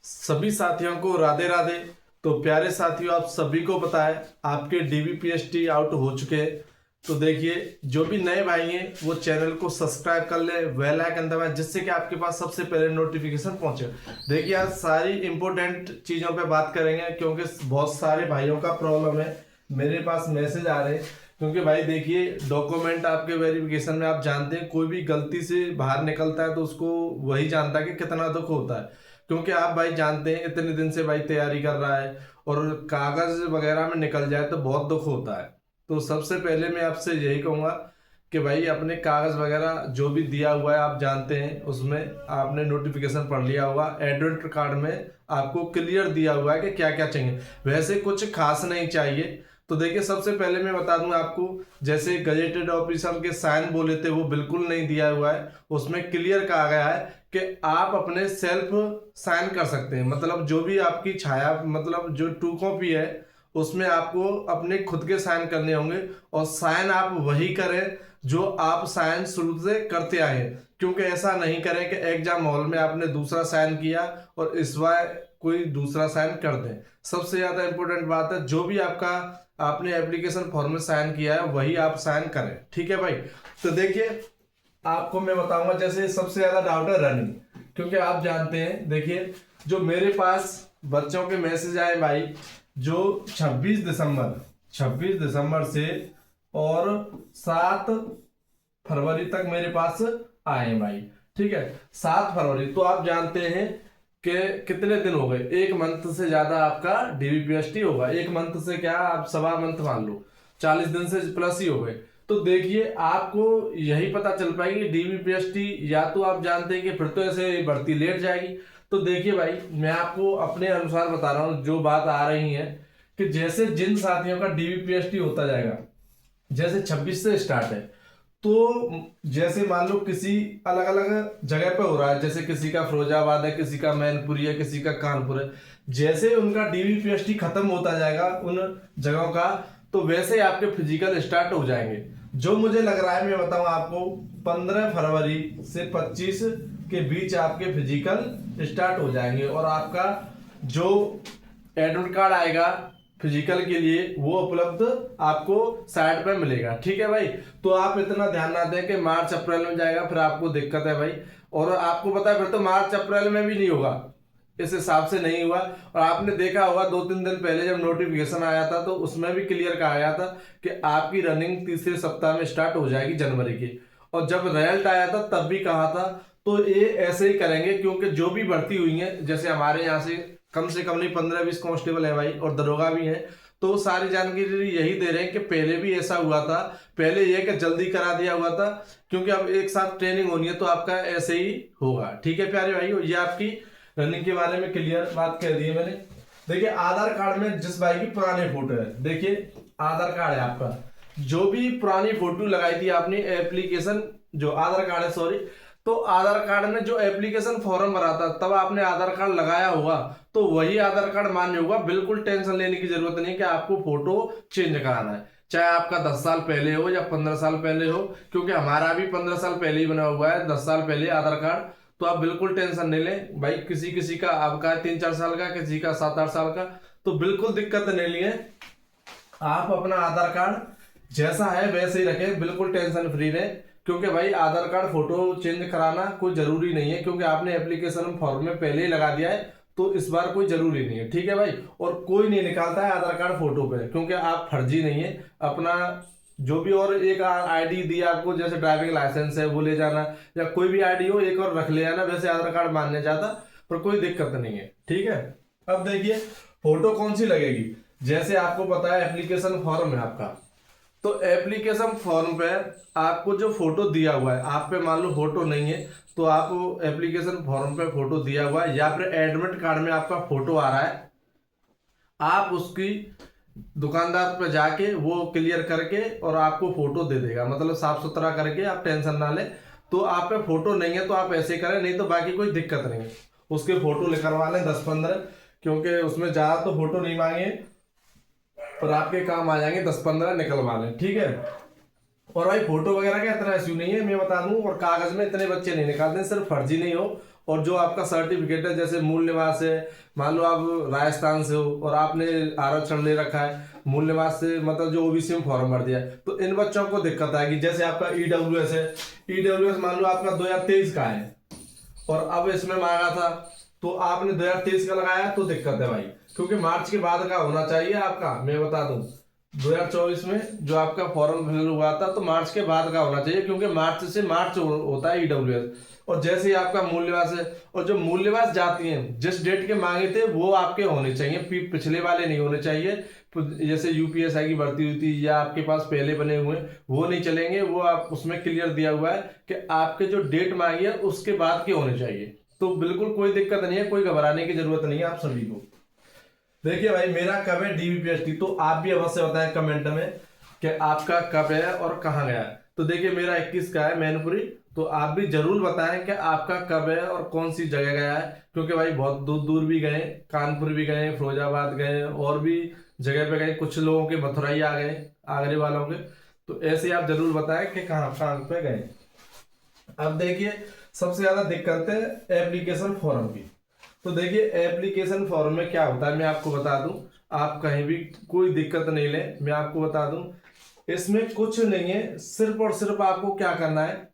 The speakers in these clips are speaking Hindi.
सभी साथियों को राधे राधे। तो प्यारे साथियों, आप सभी को पता है आपके डीबीपीएसटी आउट हो चुके हैं। तो देखिए, जो भी नए भाई हैं वो चैनल को सब्सक्राइब कर ले, बेल आइकन दबाएं, जिससे कि आपके पास सबसे पहले नोटिफिकेशन पहुंचे। देखिए, आज सारी इंपॉर्टेंट चीज़ों पे बात करेंगे, क्योंकि बहुत सारे भाइयों का प्रॉब्लम है, मेरे पास मैसेज आ रहे हैं। क्योंकि भाई देखिए, डॉक्यूमेंट आपके वेरिफिकेशन में आप जानते हैं, कोई भी गलती से बाहर निकलता है तो उसको वही जानता है कि कितना दुख होता है। क्योंकि आप भाई जानते हैं, इतने दिन से भाई तैयारी कर रहा है और कागज वगैरह में निकल जाए तो बहुत दुख होता है। तो सबसे पहले मैं आपसे यही कहूँगा कि भाई अपने कागज वगैरह जो भी दिया हुआ है आप जानते हैं, उसमें आपने नोटिफिकेशन पढ़ लिया होगा। एडमिट कार्ड में आपको क्लियर दिया हुआ है कि क्या क्या चाहिए। वैसे कुछ खास नहीं चाहिए। तो देखिए, सबसे पहले मैं बता दूं आपको, जैसे गजेटेड ऑफिसर के साइन बोले थे वो बिल्कुल नहीं दिया हुआ है। उसमें क्लियर कहा गया है कि आप अपने सेल्फ साइन कर सकते हैं। मतलब जो भी आपकी छाया, मतलब जो टू कॉपी है, उसमें आपको अपने खुद के साइन करने होंगे। और साइन आप वही करें जो आप साइन शुरू से करते आए हैं। क्योंकि ऐसा नहीं करें कि एग्जाम हॉल में आपने दूसरा साइन किया और इस बार कोई दूसरा साइन कर दें। सबसे ज्यादा इंपॉर्टेंट बात है, जो भी आपका आपने एप्लीकेशन फॉर्म में साइन किया है वही आप साइन करें। ठीक है भाई। तो देखिए, आपको मैं बताऊंगा, जैसे सबसे ज्यादा डाउट है रनिंग। क्योंकि आप जानते हैं, देखिए जो मेरे पास बच्चों के मैसेज आए भाई, जो 26 दिसंबर से और 7 फरवरी तक मेरे पास आए हैं भाई। ठीक है, 7 फरवरी, तो आप जानते हैं कि कितने दिन हो गए, एक मंथ से ज्यादा आपका डीबीपीएसटी होगा। एक मंथ से क्या, आप सवा मंथ मान लो, 40 दिन से प्लस ही हो गए। तो देखिए, आपको यही पता चल पाएगी डीबीपीएसटी, या तो आप जानते हैं कि फिर तो ऐसे भर्ती लेट जाएगी। तो देखिए भाई, मैं आपको अपने अनुसार बता रहा हूँ जो बात आ रही है, कि जैसे जिन साथियों का डीबीपीएसटी होता जाएगा, जैसे 26 से स्टार्ट है, तो जैसे मान लो किसी अलग अलग जगह पे हो रहा है, जैसे किसी का फिरोजाबाद है, किसी का मैनपुरी है, किसी का कानपुर है। जैसे उनका डीबीपीएसटी खत्म होता जाएगा उन जगहों का, तो वैसे ही आपके फिजिकल स्टार्ट हो जाएंगे। जो मुझे लग रहा है, मैं बताऊं आपको, 15 फरवरी से 25 के बीच आपके फिजिकल स्टार्ट हो जाएंगे। और आपका जो एडमिट कार्ड आएगा फिजिकल के लिए, वो उपलब्ध आपको साइट पे मिलेगा। ठीक है भाई। तो आप इतना ध्यान ना दें कि मार्च अप्रैल में जाएगा, फिर आपको दिक्कत है भाई। और आपको पता है, फिर तो मार्च अप्रैल में भी नहीं होगा, इस हिसाब से नहीं हुआ। और आपने देखा होगा 2-3 दिन पहले जब नोटिफिकेशन आया था, तो उसमें भी क्लियर कहा गया था कि आपकी रनिंग तीसरे सप्ताह में स्टार्ट हो जाएगी जनवरी की। और जब रिजल्ट आया था तब भी कहा था। तो ये ऐसे ही करेंगे, क्योंकि जो भी भर्ती हुई है, जैसे हमारे यहाँ से कम नहीं 15-20 कांस्टेबल है भाई, और दरोगा भी है। तो सारी जानकारी यही दे रहे हैं कि पहले भी ऐसा हुआ था। पहले यह कि जल्दी करा दिया हुआ था, क्योंकि अब एक साथ ट्रेनिंग होनी है, तो आपका ऐसे ही होगा। ठीक है प्यारे भाई, ये आपकी रनिंग के बारे में क्लियर बात कह दी है मैंने। देखिए, आधार कार्ड में जिस भाई की पुरानी फोटो है, देखिए आधार कार्ड है आपका, जो भी पुरानी फोटो लगाई थी आपने एप्लीकेशन, जो आधार कार्ड है सॉरी, तो आधार कार्ड में जो एप्लीकेशन फॉर्म भरा था तब आपने आधार कार्ड लगाया होगा, तो वही आधार कार्ड मान्य होगा। बिल्कुल टेंशन लेने की जरूरत नहीं है कि आपको फोटो चेंज कराना है, चाहे आपका 10 साल पहले हो या 15 साल पहले हो। क्योंकि हमारा भी 15 साल पहले ही बना हुआ है, 10 साल पहले आधार कार्ड। तो आप बिल्कुल टेंशन नहीं लें भाई। किसी किसी का आपका 3-4 साल का, किसी का 7-8 साल का, तो बिल्कुल दिक्कत नहीं लिए। आप अपना आधार कार्ड जैसा है वैसे ही रखें, बिल्कुल टेंशन फ्री रहे। क्योंकि भाई आधार कार्ड फोटो चेंज कराना कोई जरूरी नहीं है, क्योंकि आपने एप्लीकेशन फॉर्म में पहले ही लगा दिया है, तो इस बार कोई जरूरी नहीं है। ठीक है भाई। और कोई नहीं निकालता है आधार कार्ड फोटो पे, क्योंकि आप फर्जी नहीं है। अपना जो भी और एक आईडी दी आपको, जैसे ड्राइविंग लाइसेंस है वो ले जाना, या कोई भी आईडी हो एक और रख ले आना, वैसे आधार कार्ड मान्य जाता, पर कोई दिक्कत नहीं है। ठीक है। अब देखिए, फोटो कौन सी लगेगी। जैसे आपको पता है एप्लीकेशन फॉर्म है आपका, तो एप्लीकेशन फॉर्म पे आपको जो फोटो दिया हुआ है, आप पे मान लो फोटो नहीं है, तो आप एप्लीकेशन फॉर्म पे फोटो दिया हुआ है, या फिर एडमिट कार्ड में आपका फोटो आ रहा है, आप उसकी दुकानदार पे जाके वो क्लियर करके और आपको फोटो दे देगा, मतलब साफ सुथरा करके, आप टेंशन ना ले। तो आप पे फोटो नहीं है तो आप ऐसे करें, नहीं तो बाकी कोई दिक्कत नहीं है। उसके फोटो करवा लें 10-15, क्योंकि उसमें ज्यादा तो फोटो नहीं मांगे, पर आपके काम आ जाएंगे 10-15 निकलवा लें। ठीक है। और भाई फोटो वगैरह का इतना इश्यू नहीं है, मैं बता दूं। और कागज में इतने बच्चे नहीं निकालते, सिर्फ फर्जी नहीं हो और जो आपका सर्टिफिकेट है, जैसे मूल निवास है, मान लो आप राजस्थान से हो और आपने आरक्षण ले रखा है मूल निवास से, मतलब जो ओबीसी में फॉर्म भर दिया है, तो इन बच्चों को दिक्कत आएगी। जैसे आपका ईडब्ल्यूएस है, ईडब्ल्यूएस मान लो आपका 2023 का है और अब इसमें मांगा था, तो आपने 2023 का लगाया तो दिक्कत है भाई, क्योंकि मार्च के बाद का होना चाहिए आपका। मैं बता दूं 2024 में जो आपका फॉर्म फिल हुआ था तो मार्च के बाद का होना चाहिए, क्योंकि मार्च से मार्च होता है ईडब्ल्यूएस। और जैसे ही आपका मूल निवास है, और जो मूल निवास जाती हैं जिस डेट के मांगे थे वो आपके होने चाहिए, पिछले वाले नहीं होने चाहिए। जैसे यूपीएसआई की भर्ती हुई थी या आपके पास पहले बने हुए वो नहीं चलेंगे, वो आप उसमें क्लियर दिया हुआ है कि आपके जो डेट मांगी है उसके बाद के होने चाहिए। तो बिल्कुल कोई दिक्कत नहीं है, कोई घबराने की जरूरत नहीं है आप सभी को। देखिए भाई, मेरा कब है डीबीपीएसटी, तो आप भी अवश्य बताएं कमेंट में कि आपका कब है और कहाँ गया है। तो देखिए मेरा 21 का है मैनपुरी, तो आप भी जरूर बताएं कि आपका कब है और कौन सी जगह गया है, क्योंकि भाई बहुत दूर दूर भी गए, कानपुर भी गए, फिरोजाबाद गए, और भी जगह पे गए, कुछ लोगों के मथुराई आ गए, आगरे वालों के। तो ऐसे आप जरूर बताएं कि कहाँ कहाँ पे गए। अब देखिए सबसे ज्यादा दिक्कत है एप्लीकेशन फॉर्म की। तो देखिए एप्लीकेशन फॉर्म में क्या होता है मैं आपको बता दूं, आप कहीं भी कोई दिक्कत नहीं ले, मैं आपको बता दूं इसमें कुछ नहीं है, सिर्फ और सिर्फ आपको क्या करना है,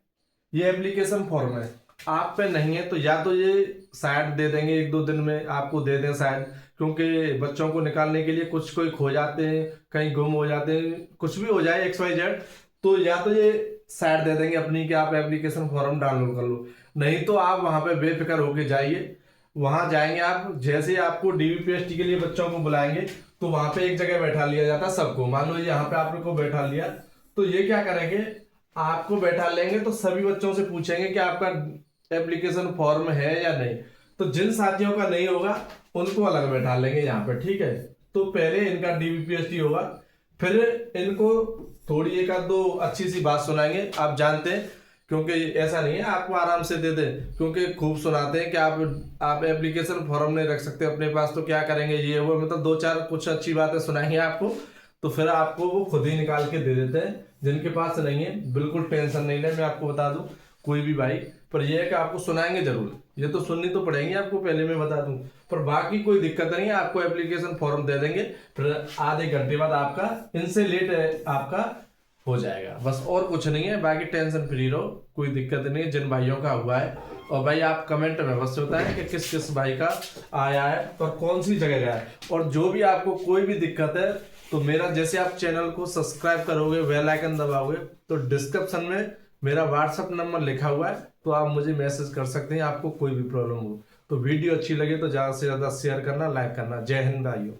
ये एप्लीकेशन फॉर्म है, आप पे नहीं है तो या तो ये शायद दे देंगे 1-2 दिन में आपको दे दें शायद, क्योंकि बच्चों को निकालने के लिए कुछ कोई खो जाते हैं, कहीं गुम हो जाते हैं, कुछ भी हो जाए XYZ, तो या तो ये शायद दे देंगे अपनी कि आप एप्लीकेशन फॉर्म डाउनलोड कर लो। नहीं तो आप वहां पे बेफिक्र होके जाइए, वहां जाएंगे आप, जैसे ही आपको डीबीपीएसटी के लिए बच्चों को बुलाएंगे तो वहां पे एक जगह बैठा लिया जाता है सबको। मान लो यहाँ पे आप लोग को बैठा लिया, तो ये क्या करेंगे, आपको बैठा लेंगे तो सभी बच्चों से पूछेंगे कि आपका एप्लीकेशन फॉर्म है या नहीं। तो जिन साथियों का नहीं होगा उनको अलग बैठा लेंगे यहाँ पे, ठीक है। तो पहले इनका डीबीपीएसटी होगा, फिर इनको थोड़ी एक आध दो अच्छी सी बात सुनाएंगे, आप जानते हैं, क्योंकि ऐसा नहीं है आपको आराम से दे दे, क्योंकि खूब सुनाते हैं कि आप एप्लीकेशन फॉर्म नहीं रख सकते अपने पास तो क्या करेंगे, ये वो, मतलब 2-4 कुछ अच्छी बातें सुनाएंगे आपको, तो फिर आपको वो खुद ही निकाल के दे देते हैं। जिनके पास नहीं है बिल्कुल टेंशन नहीं ले, मैं आपको बता दूं कोई भी भाई, पर यह है कि आपको सुनाएंगे जरूर, ये तो सुननी तो पड़ेगी आपको, पहले मैं बता दूं। पर बाकी कोई दिक्कत नहीं है, आपको एप्लीकेशन फॉर्म दे देंगे, फिर आधे घंटे बाद आपका इनसे लेट आपका हो जाएगा, बस और कुछ नहीं है। बाकी टेंशन फ्री रहो, कोई दिक्कत नहीं है जिन भाइयों का हुआ है। और भाई आप कमेंट में बस बताएं कि किस किस भाई का आया है और कौन सी जगह गया है। और जो भी आपको कोई भी दिक्कत है तो मेरा, जैसे आप चैनल को सब्सक्राइब करोगे, बेल आइकन दबाओगे, तो डिस्क्रिप्शन में मेरा व्हाट्सएप नंबर लिखा हुआ है, तो आप मुझे मैसेज कर सकते हैं आपको कोई भी प्रॉब्लम हो। तो वीडियो अच्छी लगे तो ज़्यादा से ज़्यादा शेयर करना, लाइक करना। जय हिंद भाइयों।